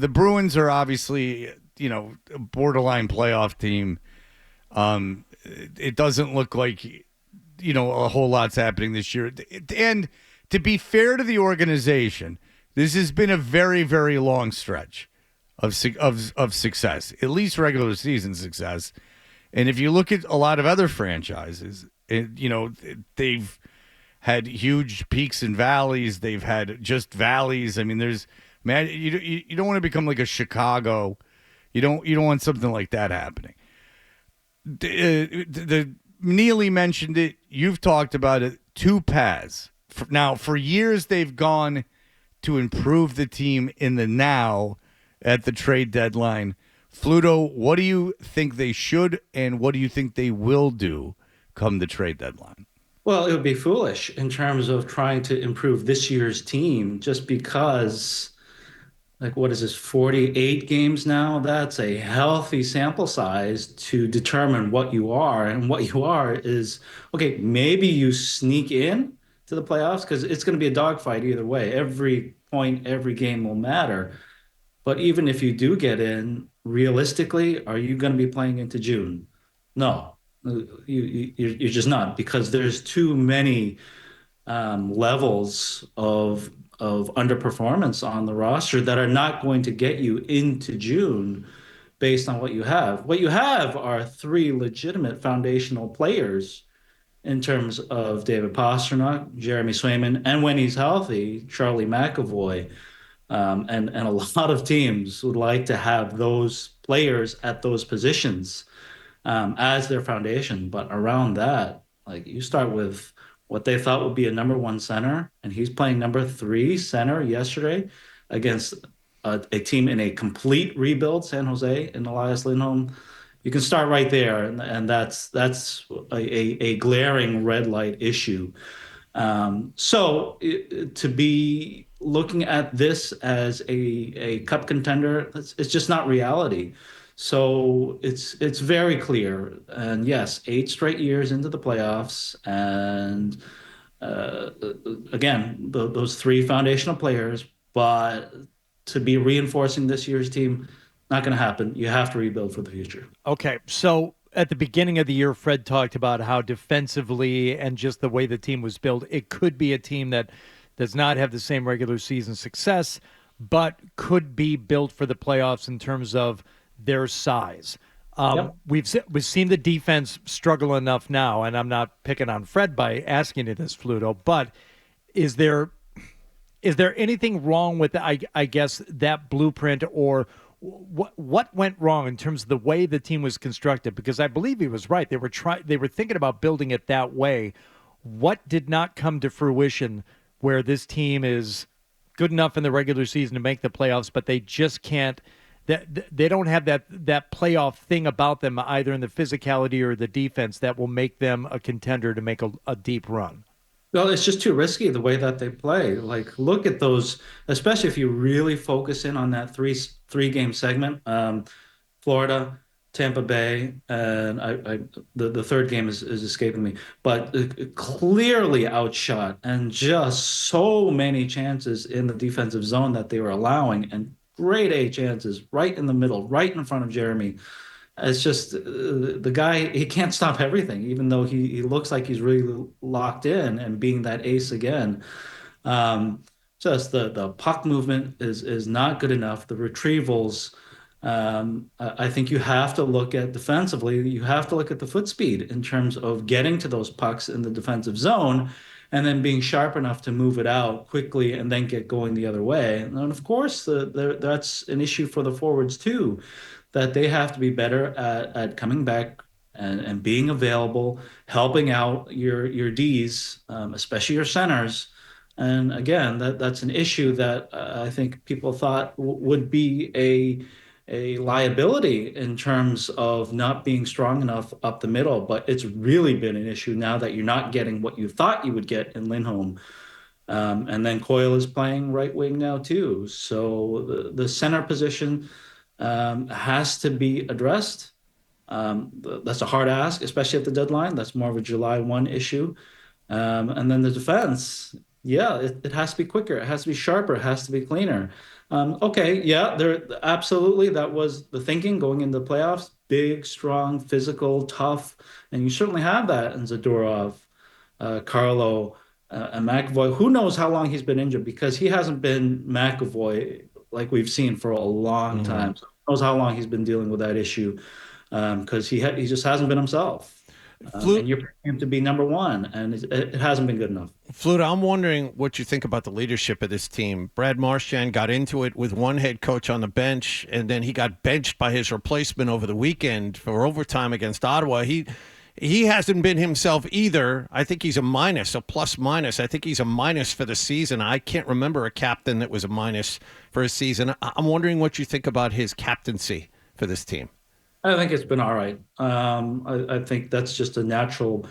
the Bruins are obviously, a borderline playoff team. It doesn't look like, a whole lot's happening this year. And to be fair to the organization, this has been a very, very long stretch of success, at least regular season success. And if you look at a lot of other franchises, they've had huge peaks and valleys. They've had just valleys. I mean, you don't want to become like a Chicago. You don't want something like that happening. The Neely mentioned it. You've talked about it. Two paths. Now, for years, they've gone to improve the team in the now at the trade deadline. Fluto, what do you think they should and what do you think they will do come the trade deadline? Well, it would be foolish in terms of trying to improve this year's team just because, like, what is this, 48 games now? That's a healthy sample size to determine what you are. And what you are is, okay, maybe you sneak in to the playoffs because it's going to be a dogfight either way. Every point, every game will matter. But even if you do get in, realistically, are you going to be playing into June? No, you're just not because there's too many levels of underperformance on the roster that are not going to get you into June based on what you have. What you have are three legitimate foundational players in terms of David Pastrňák, Jeremy Swayman, and when he's healthy, Charlie McAvoy. And a lot of teams would like to have those players at those positions as their foundation. But around that, like you start with what they thought would be a number one center, and he's playing number three center yesterday against a team in a complete rebuild, San Jose and Elias Lindholm. You can start right there, and that's a glaring red light issue. To be looking at this as a cup contender, it's just not reality. So it's very clear. And yes, 8 straight years into the playoffs, and uh, again, those three foundational players. But to be reinforcing this year's team, not going to happen. You have to rebuild for the future. Okay, so at the beginning of the year, Fred talked about how defensively and just the way the team was built, it could be a team that does not have the same regular season success, but could be built for the playoffs in terms of their size. Yep. We've seen the defense struggle enough now, and I'm not picking on Fred by asking you this, Fluto, but is there anything wrong with I guess that blueprint, or what went wrong in terms of the way the team was constructed? Because I believe he was right. They were thinking about building it that way. What did not come to fruition where this team is good enough in the regular season to make the playoffs, but they just can't? They don't have that playoff thing about them, either in the physicality or the defense, that will make them a contender to make a deep run. Well, it's just too risky the way that they play. Like, look at those, especially if you really focus in on that three game segment. Florida, Tampa Bay, and the third game is escaping me, but clearly outshot and just so many chances in the defensive zone that they were allowing, and grade A chances right in the middle, right in front of Jeremy. It's just the guy, he can't stop everything, even though he looks like he's really locked in and being that ace again. Just the puck movement is not good enough. The retrievals, I think you have to look at defensively, you have to look at the foot speed in terms of getting to those pucks in the defensive zone and then being sharp enough to move it out quickly and then get going the other way. And of course, that's an issue for the forwards too, that they have to be better at coming back and being available, helping out your Ds, especially your centers. And again, that's an issue that I think people thought would be a liability in terms of not being strong enough up the middle, but it's really been an issue now that you're not getting what you thought you would get in Lindholm. And then Coyle is playing right wing now too. So the center position has to be addressed. That's a hard ask, especially at the deadline. That's more of a July 1 issue. And then the defense, Yeah, it has to be quicker. It has to be sharper. It has to be cleaner. Okay, yeah, there absolutely that was the thinking going into the playoffs. Big, strong, physical, tough, and you certainly have that in Zadorov, Carlo, and McAvoy. Who knows how long he's been injured because he hasn't been McAvoy like we've seen for a long time. So who knows how long he's been dealing with that issue because he just hasn't been himself. And you're picking him to be number one, and it hasn't been good enough. Fluto, I'm wondering what you think about the leadership of this team. Brad Marchand got into it with one head coach on the bench, and then he got benched by his replacement over the weekend for overtime against Ottawa. He hasn't been himself either. I think he's a minus, a plus minus. I think he's a minus for the season. I can't remember a captain that was a minus for a season. I'm wondering what you think about his captaincy for this team. I think it's been all right. I think that's just a natural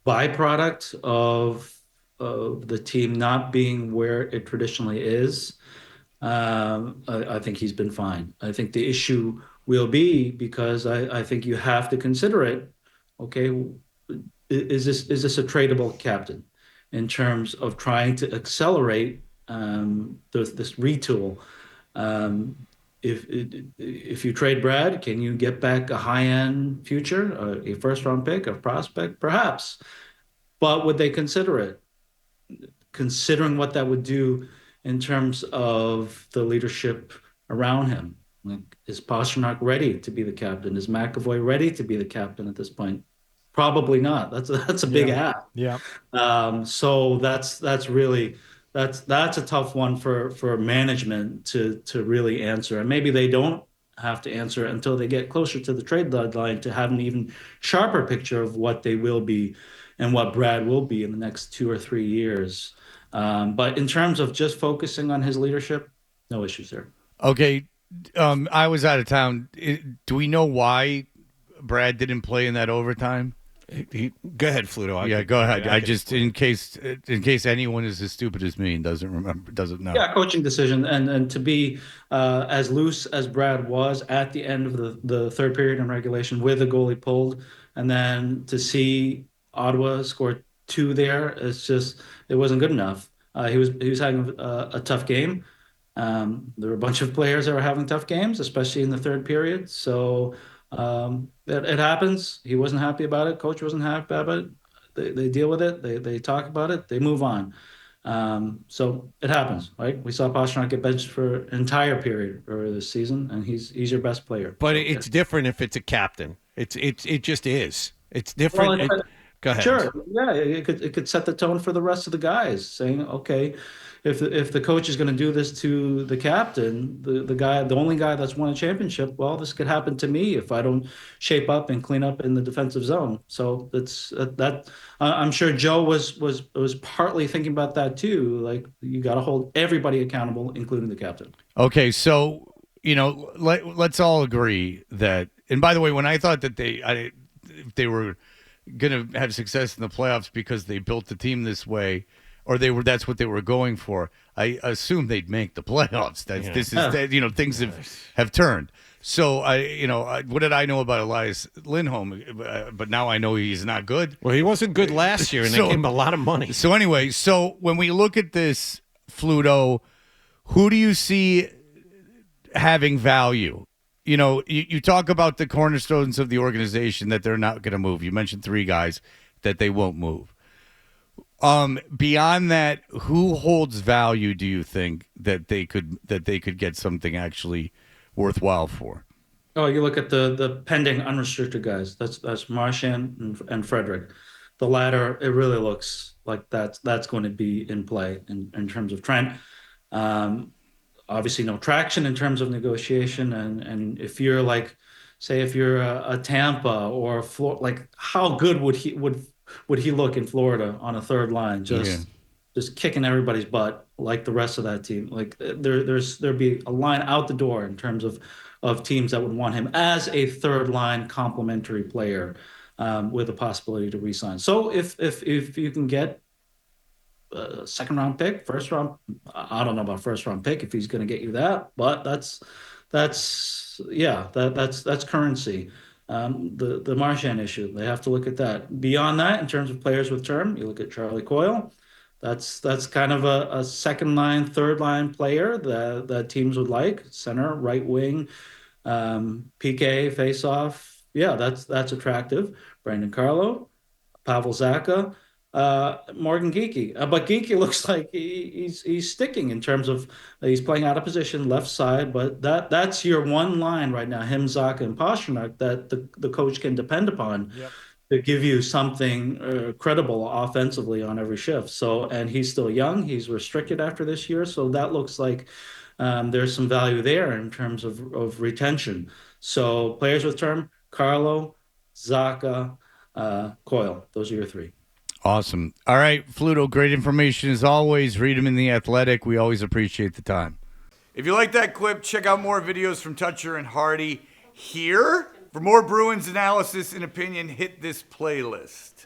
byproduct of the team not being where it traditionally is. I think he's been fine. I think the issue will be because I think you have to consider it. Okay, is this a tradable captain in terms of trying to accelerate this retool? Um, if you trade Brad, can you get back a high-end future, a first-round pick, a prospect, perhaps? But would they consider it? Considering what that would do in terms of the leadership around him. Like, is Pastrňák ready to be the captain? Is McAvoy ready to be the captain at this point? Probably not. That's a big ask. Yeah. So that's really that's a tough one for management to really answer, and maybe they don't have to answer it until they get closer to the trade deadline to have an even sharper picture of what they will be and what Brad will be in the next 2 or 3 years. But in terms of just focusing on his leadership, no issues there. Okay. I was out of town. Do we know why Brad didn't play in that overtime? Go ahead, Fluto. Yeah, go ahead. I just in case anyone is as stupid as me and doesn't know. Yeah, coaching decision, and to be as loose as Brad was at the end of the third period in regulation with the goalie pulled, and then to see Ottawa score two there, it wasn't good enough. He was having a tough game. There were a bunch of players that were having tough games, especially in the third period. So it happens. He wasn't happy about it. Coach wasn't happy about it. They deal with it. They talk about it. They move on. So it happens, right? We saw Pastrňák get benched for an entire period earlier this season, and he's your best player. But it's different if it's a captain. It just is. It's different. Well, go ahead. Sure. Yeah, it could set the tone for the rest of the guys, saying, okay, if the coach is going to do this to the captain, the only guy that's won a championship, well, this could happen to me if I don't shape up and clean up in the defensive zone. So that's that. I'm sure Joe was partly thinking about that too. Like, you got to hold everybody accountable, including the captain. Okay, so let's all agree that. And by the way, when I thought that if they were going to have success in the playoffs because they built the team this way, or that's what they were going for, I assumed they'd make the playoffs. Things have turned. So what did I know about Elias Lindholm? But now I know he's not good. Well, he wasn't good last year, and they gave him a lot of money. So anyway, when we look at this, Fluto, who do you see having value? You talk about the cornerstones of the organization that they're not going to move. You mentioned 3 guys that they won't move. Beyond that, who holds value, do you think, that they could get something actually worthwhile for? Oh, you look at the pending unrestricted guys. That's Marchand and Frederick. The latter, it really looks like that's going to be in play in terms of Trent. Obviously, no traction in terms of negotiation, and if you're if you're a Tampa or like, how good would he look in Florida on a third line, just kicking everybody's butt like the rest of that team? Like, there'd be a line out the door in terms of teams that would want him as a third line complementary player, with a possibility to re-sign. So if you can get a second round pick, first round, I don't know about first round pick if he's going to get you that, but that's currency. The Marchand issue, they have to look at that. Beyond that, in terms of players with term, you look at Charlie Coyle. That's kind of a second line, third line player that teams would like. Center, right wing, PK, face off. Yeah, that's attractive. Brandon Carlo, Pavel Zacha, Morgan Geekie. But Geekie looks like he's sticking in terms of he's playing out of position, left side. But that's your one line right now, him, Zacha, and Pastrňák, that the coach can depend upon to give you something credible offensively on every shift. So, and he's still young. He's restricted after this year. So that looks like there's some value there in terms of retention. So players with term, Carlo, Zacha, Coyle. Those are your three. Awesome. All right, Fluto, great information as always. Read them in The Athletic. We always appreciate the time. If you like that clip, check out more videos from Toucher and Hardy here. For more Bruins analysis and opinion, hit this playlist.